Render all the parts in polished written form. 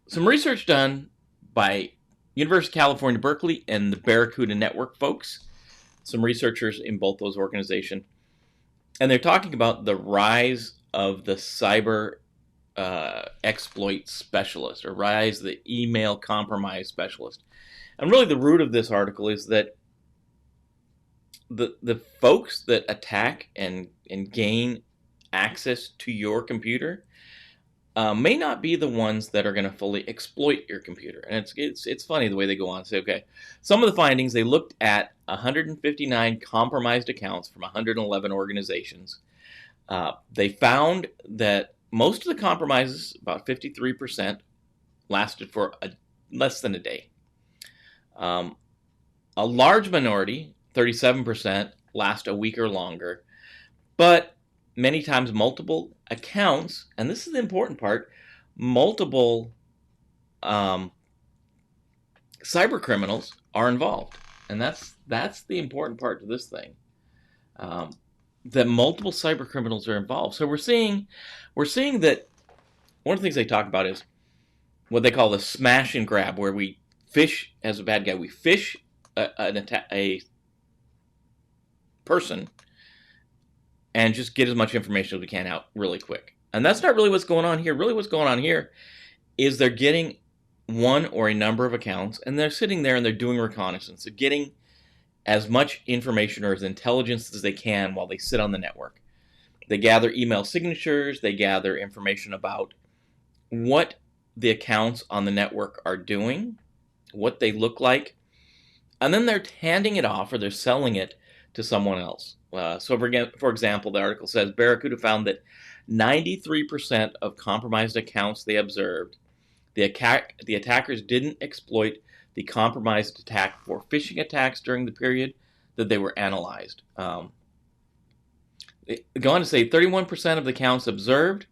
some research done by University of California, Berkeley, and the Barracuda Network folks, some researchers in both those organizations, and they're talking about the rise of the cyber exploit specialist, or rise the email compromise specialist. And really the root of this article is that the folks that attack and gain access to your computer may not be the ones that are going to fully exploit your computer. And it's funny the way they go on. Say, okay, some of the findings, they looked at 159 compromised accounts from 111 organizations. They found that most of the compromises, about 53%, lasted for less than a day. A large minority, 37%, last a week or longer. But many times multiple accounts, and this is the important part, multiple cyber criminals are involved. And that's the important part to this thing. That multiple cyber criminals are involved. So we're seeing that one of the things they talk about is what they call the smash and grab, where we phish, as a bad guy, we phish a person and just get as much information as we can out really quick. And that's not really what's going on here. Really what's going on here is they're getting one or a number of accounts, and they're sitting there and they're doing reconnaissance. They're getting as much information or as intelligence as they can while they sit on the network. They gather email signatures, they gather information about what the accounts on the network are doing, what they look like, and then they're handing it off or they're selling it to someone else. So for example, the article says Barracuda found that 93% of compromised accounts they observed, the attackers didn't exploit the compromised attack for phishing attacks during the period that they were analyzed. They go on to say 31% of the accounts observed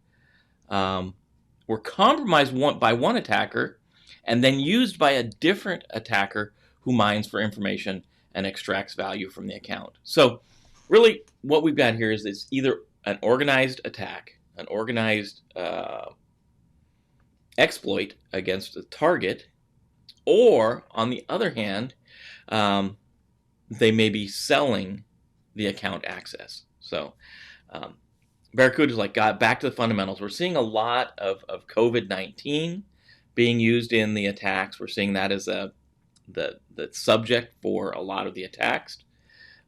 were compromised by one attacker and then used by a different attacker who mines for information and extracts value from the account. So really what we've got here is it's either an organized attack, an organized exploit against a target, or on the other hand, they may be selling the account access. So Barracuda's like, got back to the fundamentals. We're seeing a lot of COVID-19 being used in the attacks. We're seeing that as the subject for a lot of the attacks.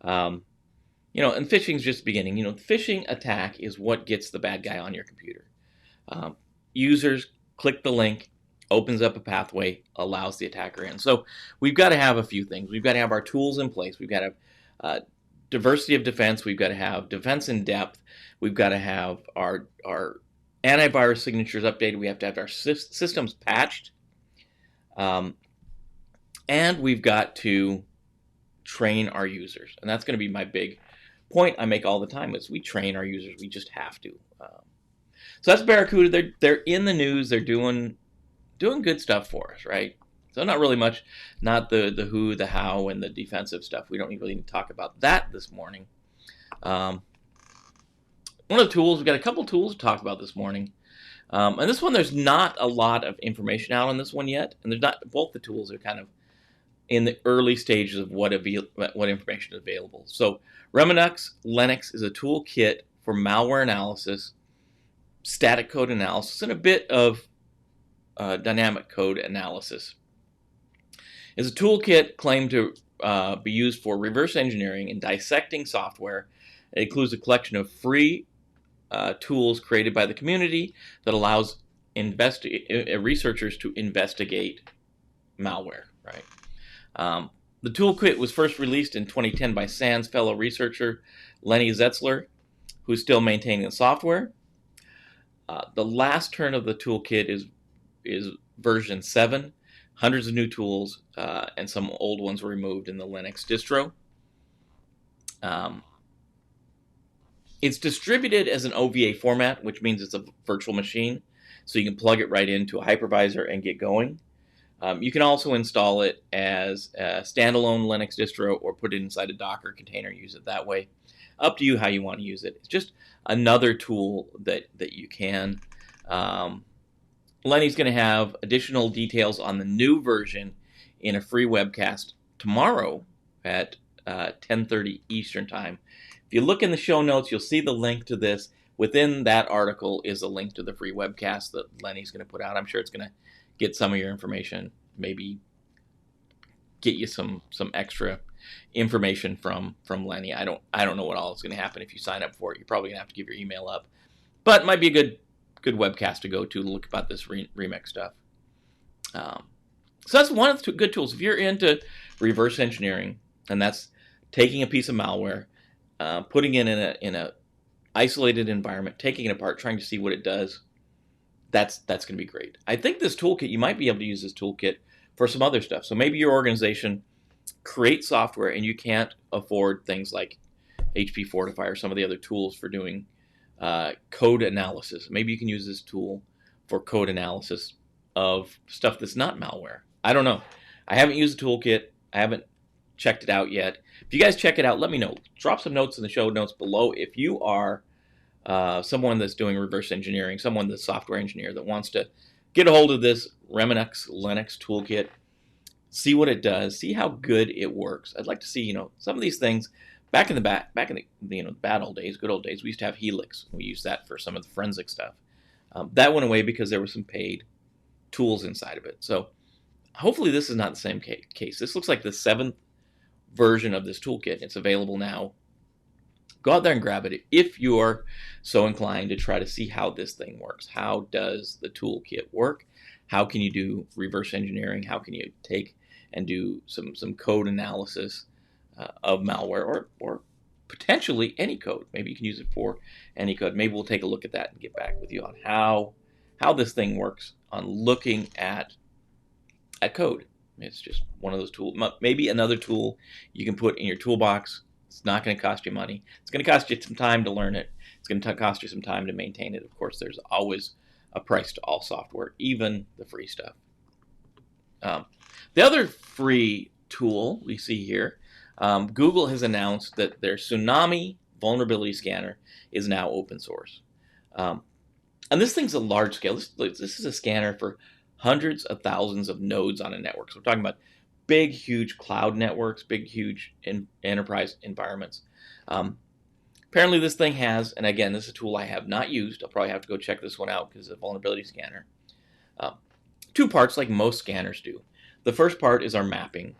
And phishing is just beginning. The phishing attack is what gets the bad guy on your computer. Users click the link, opens up a pathway, allows the attacker in. So we've got to have a few things. We've got to have our tools in place. We've got to have diversity of defense. We've got to have defense in depth. We've got to have our antivirus signatures updated. We have to have our systems patched. And we've got to train our users. And that's going to be my big point I make all the time is we train our users. We just have to. So that's Barracuda. They're in the news. They're doing good stuff for us, right? So not really much, not the who, the how, and the defensive stuff. We don't really need to talk about that this morning. One of the tools, we've got a couple tools to talk about this morning. And this one, there's not a lot of information out on this one yet. And there's not, both the tools are kind of in the early stages of what information is available. So Reminix Linux is a toolkit for malware analysis, static code analysis, and a bit of dynamic code analysis. It's a toolkit claimed to be used for reverse engineering and dissecting software. It includes a collection of free tools created by the community that allows researchers to investigate malware. Right. The toolkit was first released in 2010 by SANS fellow researcher Lenny Zetzler, who's still maintaining the software. The last turn of the toolkit is version 7. Hundreds of new tools and some old ones were removed in the Linux distro. It's distributed as an OVA format, which means it's a virtual machine, so you can plug it right into a hypervisor and get going. You can also install it as a standalone Linux distro or put it inside a Docker container and use it that way. Up to you how you want to use it. It's just another tool that you can Lenny's going to have additional details on the new version in a free webcast tomorrow at 10:30 Eastern Time. If you look in the show notes, you'll see the link to this. Within that article is a link to the free webcast that Lenny's going to put out. I'm sure it's going to get some of your information, maybe get you some extra information from Lenny. I don't know what all is going to happen if you sign up for it. You're probably going to have to give your email up, but it might be a good webcast to go to look about this REMnux stuff. So that's one of the good tools. If you're into reverse engineering, and that's taking a piece of malware, putting it in a isolated environment, taking it apart, trying to see what it does, that's going to be great. I think this toolkit, you might be able to use this toolkit for some other stuff. So maybe your organization creates software and you can't afford things like HP Fortify or some of the other tools for doing code analysis. Maybe you can use this tool for code analysis of stuff that's not malware. I don't know. I haven't used the toolkit. I haven't checked it out yet. If you guys check it out, let me know. Drop some notes in the show notes below if you are someone that's doing reverse engineering, someone that's a software engineer that wants to get a hold of this Reminix Linux toolkit, see what it does, see how good it works. I'd like to see, some of these things back in the bad old days, good old days. We used to have Helix. We used that for some of the forensic stuff. That went away because there were some paid tools inside of it. So hopefully this is not the same case. This looks like the 7th version of this toolkit. It's available now. Go out there and grab it if you're so inclined to try to see how this thing works. How does the toolkit work? How can you do reverse engineering? How can you take and do some code analysis of malware or potentially any code? Maybe you can use it for any code. Maybe we'll take a look at that and get back with you on how this thing works on looking at code. It's just one of those tools. Maybe another tool you can put in your toolbox. It's not going to cost you money. It's going to cost you some time to learn it. It's going to cost you some time to maintain it. Of course, there's always a price to all software, even the free stuff. The other free tool we see here, Google has announced that their Tsunami vulnerability scanner is now open source. And this thing's a large scale. This is a scanner for hundreds of thousands of nodes on a network. So we're talking about big, huge cloud networks, big, huge enterprise environments. Apparently this thing has, and again, this is a tool I have not used. I'll probably have to go check this one out because it's a vulnerability scanner. 2 parts like most scanners do. The first part is our mapping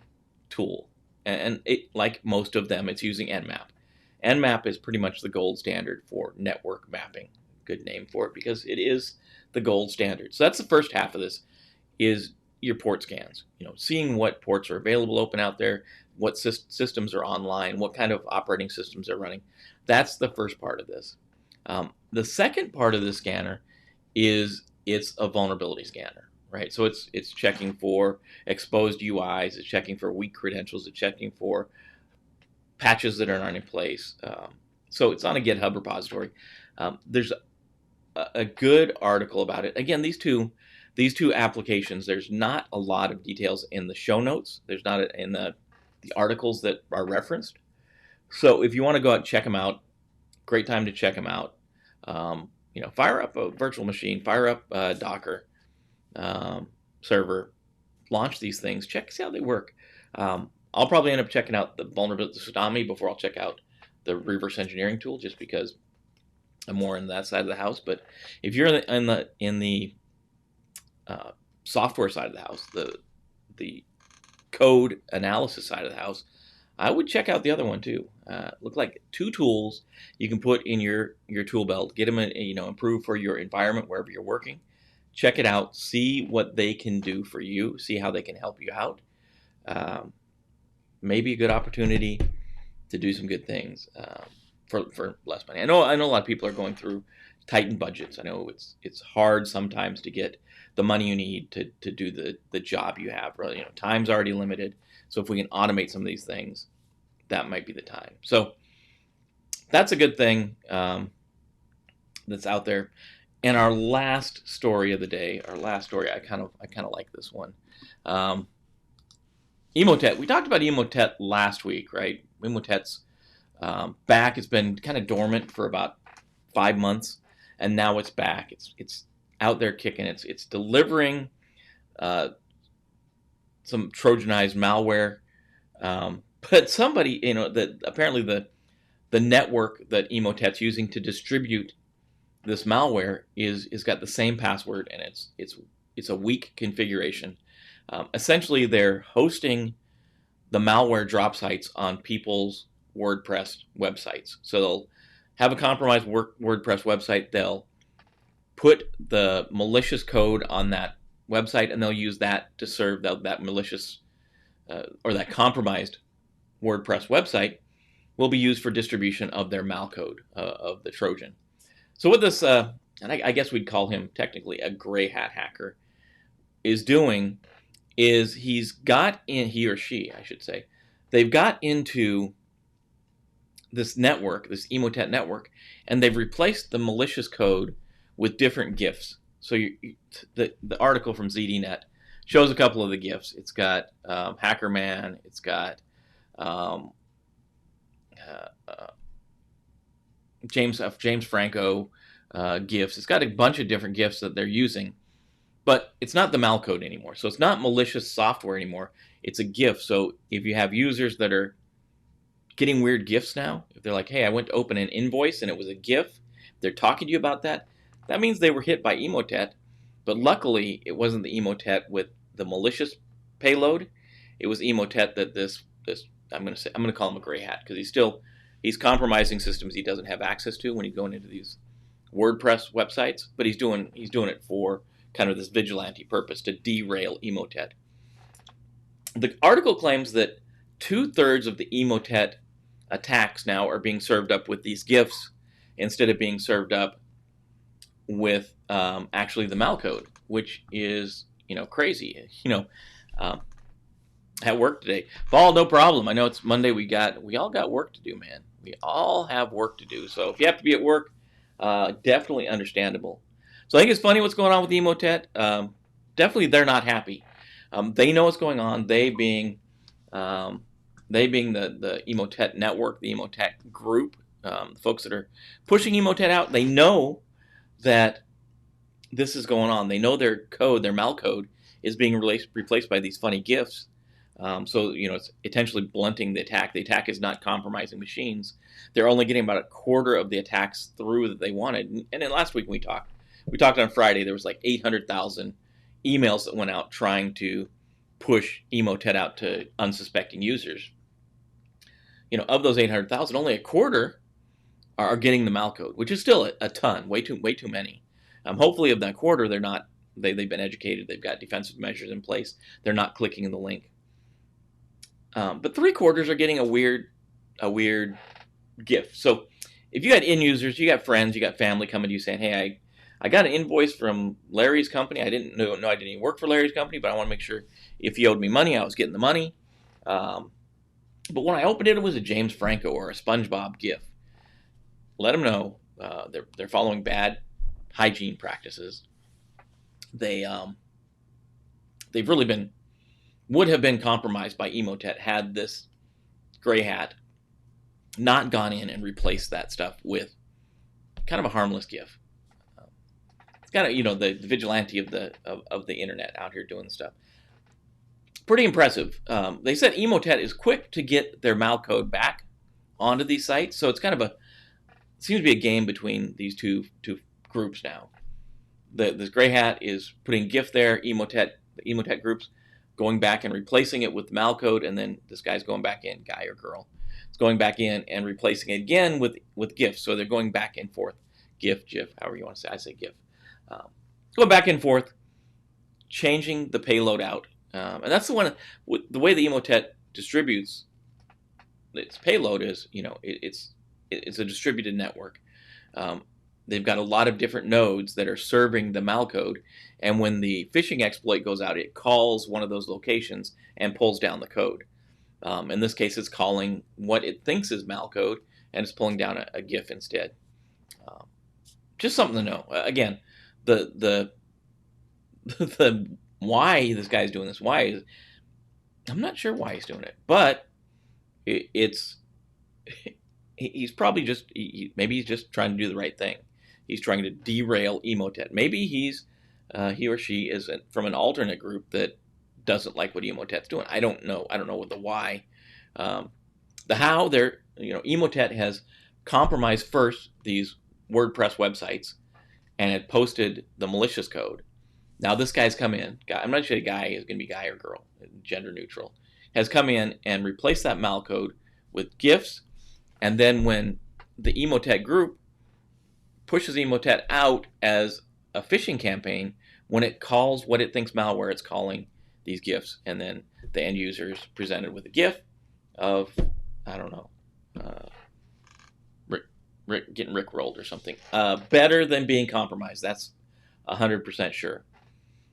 tool. And it, like most of them, it's using Nmap. Nmap is pretty much the gold standard for network mapping. Good name for it because it is the gold standard. So that's the first half of this, is your port scans. Seeing what ports are available open out there, what systems are online, what kind of operating systems are running. That's the first part of this. The second part of the scanner is it's a vulnerability scanner, right? So it's checking for exposed UIs, it's checking for weak credentials, it's checking for patches that are not in place. So it's on a GitHub repository. There's a good article about it. Again, these two applications, there's not a lot of details in the show notes. There's not in the articles that are referenced. So if you want to go out and check them out, great time to check them out. Fire up a virtual machine, fire up a Docker server, launch these things, see how they work. I'll probably end up checking out the vulnerability Tsunami before I'll check out the reverse engineering tool, just because I'm more in that side of the house. But if you're in the software side of the house, the code analysis side of the house, I would check out the other one too. Look like 2 tools you can put in your tool belt. Get them, improve for your environment wherever you're working. Check it out. See what they can do for you. See how they can help you out. Maybe a good opportunity to do some good things for less money. I know a lot of people are going through tightened budgets. I know it's hard sometimes to get the money you need to do the job you have. Really, time's already limited. So if we can automate some of these things, that might be the time. So that's a good thing that's out there. And our last story of the day, I kind of like this one. Emotet. We talked about Emotet last week, right? Emotet's back. It's been kind of dormant for about 5 months, and now it's back. It's out there kicking. It's delivering some Trojanized malware, but somebody, that apparently the network that Emotet's using to distribute this malware is got the same password, and it's a weak configuration. Essentially, they're hosting the malware drop sites on people's WordPress websites. So they'll have a compromised WordPress website. They'll put the malicious code on that website, and they'll use that to serve that malicious or that compromised WordPress website will be used for distribution of their malcode of the Trojan. So what this, and I guess we'd call him technically a gray hat hacker, is doing is he or she, I should say, they've got into this network, this Emotet network, and they've replaced the malicious code with different GIFs. So the article from ZDNet shows a couple of the GIFs. It's got Hackerman, it's got James Franco GIFs. It's got a bunch of different GIFs that they're using, but it's not the malcode anymore. So it's not malicious software anymore. It's a GIF. So if you have users that are getting weird GIFs now, if they're like, hey, I went to open an invoice and it was a GIF, they're talking to you about that, that means they were hit by Emotet. But luckily, it wasn't the Emotet with the malicious payload. It was Emotet that this I'm going to call him a gray hat, because he's compromising systems he doesn't have access to when he's going into these WordPress websites. But he's doing it for kind of this vigilante purpose to derail Emotet. The article claims that 2/3 of the Emotet attacks now are being served up with these GIFs instead of being served up with actually the malcode, which is crazy. At work today, Paul, no problem. I know it's Monday. We all got work to do, man. We all have work to do. So if you have to be at work, definitely understandable. So I think it's funny what's going on with Emotet. Definitely, they're not happy. They know what's going on. They being the Emotet network, the Emotet group, folks that are pushing Emotet out. They know that this is going on. They know their code, their malcode, is being replaced by these funny GIFs. So it's potentially blunting the attack. The attack is not compromising machines. They're only getting about a quarter of the attacks through that they wanted. And then last week we talked on Friday, there was like 800,000 emails that went out trying to push Emotet out to unsuspecting users. Of those 800,000, only a quarter are getting the malcode, which is still a ton, way too many. Hopefully, of that quarter, they've been educated, they've got defensive measures in place, they're not clicking in the link. But 3/4 are getting a weird GIF. So if you got end users, you got friends, you got family coming to you saying, hey, I got an invoice from Larry's company. I didn't know I didn't even work for Larry's company, but I want to make sure if he owed me money, I was getting the money. But when I opened it, it was a James Franco or a SpongeBob GIF. Let them know they're following bad hygiene practices. They've really would have been compromised by Emotet had this gray hat not gone in and replaced that stuff with kind of a harmless GIF. It's kind of the vigilante of the internet out here doing stuff. Pretty impressive. They said Emotet is quick to get their malcode back onto these sites, so it's kind of seems to be a game between these two groups now. This gray hat is putting GIF there. The Emotet groups going back and replacing it with malcode, and then this guy's going back in, guy or girl, it's going back in and replacing it again with GIF. So they're going back and forth, GIF, however you want to say. I say GIF. Going back and forth, changing the payload out, and that's the way the Emotet distributes its payload is, it's a distributed network. They've got a lot of different nodes that are serving the malcode, and when the phishing exploit goes out, it calls one of those locations and pulls down the code. In this case, it's calling what it thinks is malcode, and it's pulling down a GIF instead. Just something to know. Again, the why this guy's doing this, I'm not sure why he's doing it, but he's probably maybe he's just trying to do the right thing. he's trying to derail Emotet. Maybe he or she is from an alternate group that doesn't like what Emotet's doing. I don't know. I don't know what the why. The how, Emotet has compromised first these WordPress websites and had posted the malicious code. Now this guy's come in. I'm not sure the guy is going to be guy or girl, gender neutral. Has come in and replaced that malcode with GIFs. And then when the Emotet group pushes Emotet out as a phishing campaign, when it calls what it thinks malware, it's calling these GIFs. And then the end user is presented with a GIF of, I don't know, getting rickrolled or something. Better than being compromised. That's 100% sure.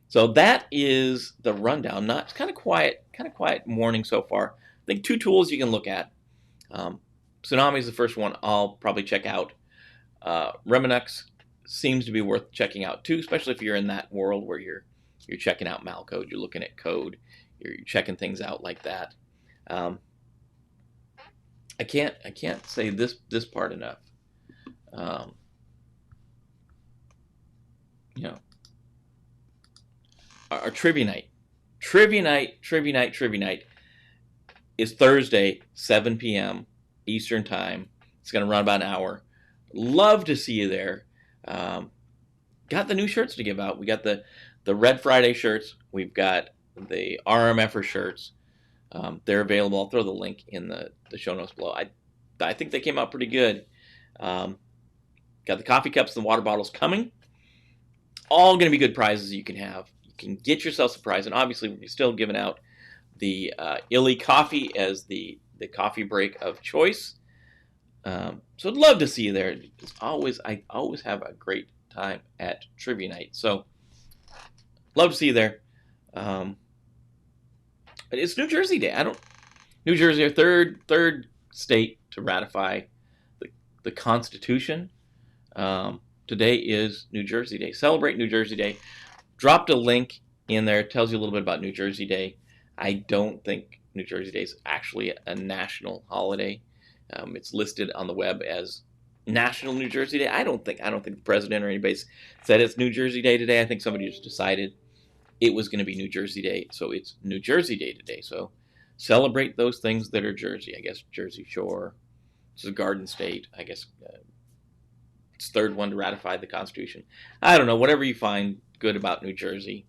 So that is the rundown. It's kind of quiet morning so far. I think 2 tools you can look at. Tsunami is the first one I'll probably check out. REMnux seems to be worth checking out too, especially if you're in that world where you're checking out malcode, you're looking at code, you're checking things out like that. I can't say this part enough. Our trivia night is Thursday, 7 p.m. Eastern Time. It's going to run about an hour. Love to see you there. Got the new shirts to give out. We got the Red Friday shirts. We've got the RMFer shirts. They're available. I'll throw the link in the show notes below. I think they came out pretty good. Got the coffee cups and the water bottles coming. All going to be good prizes you can have. You can get yourself some prize, and obviously we're still giving out the Illy coffee as the coffee break of choice. So I'd love to see you there. I always have a great time at Trivia Night. So love to see you there. It's New Jersey Day. New Jersey, our third state to ratify the Constitution. Today is New Jersey Day. Celebrate New Jersey Day. Dropped a link in there. It tells you a little bit about New Jersey Day. I don't think New Jersey Day is actually a national holiday. It's listed on the web as National New Jersey Day. I don't think the president or anybody said it's New Jersey Day today. I think somebody just decided it was going to be New Jersey Day, so it's New Jersey Day today. So celebrate those things that are Jersey. I guess Jersey Shore. It's a garden state. I guess it's the third one to ratify the Constitution. I don't know. Whatever you find good about New Jersey.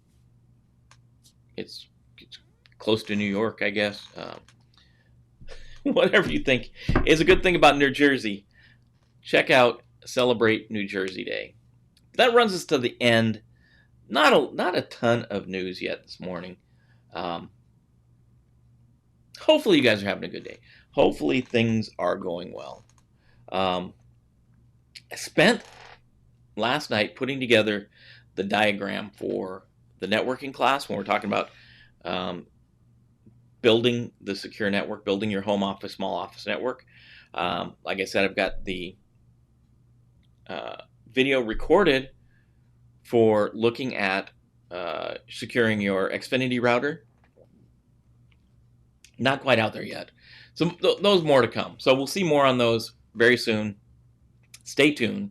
It's close to New York, I guess. Whatever you think is a good thing about New Jersey, check out Celebrate New Jersey Day. That runs us to the end. Not a ton of news yet this morning. Hopefully you guys are having a good day. Hopefully things are going well. I spent last night putting together the diagram for the networking class when we're talking about building the secure network, building your home office, small office network. Like I said, I've got the video recorded for looking at securing your Xfinity router. Not quite out there yet. So those more to come. So we'll see more on those very soon. Stay tuned.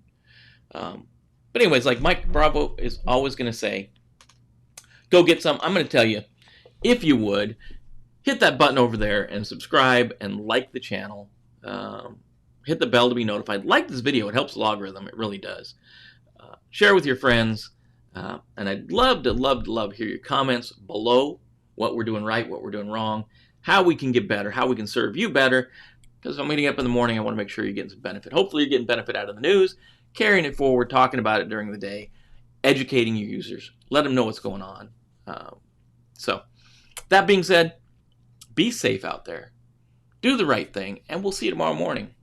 But anyways, like Mike Bravo is always going to say, go get some. I'm going to tell you, if you would, hit that button over there and subscribe and like the channel. Hit the bell to be notified. Like this video. It helps the algorithm. It really does. Share with your friends. And I'd love to hear your comments below. What we're doing right, what we're doing wrong, how we can get better, how we can serve you better. Because I'm getting up in the morning, I want to make sure you're getting some benefit. Hopefully you're getting benefit out of the news, carrying it forward, talking about it during the day, educating your users. Let them know what's going on. So that being said, be safe out there. Do the right thing, and we'll see you tomorrow morning.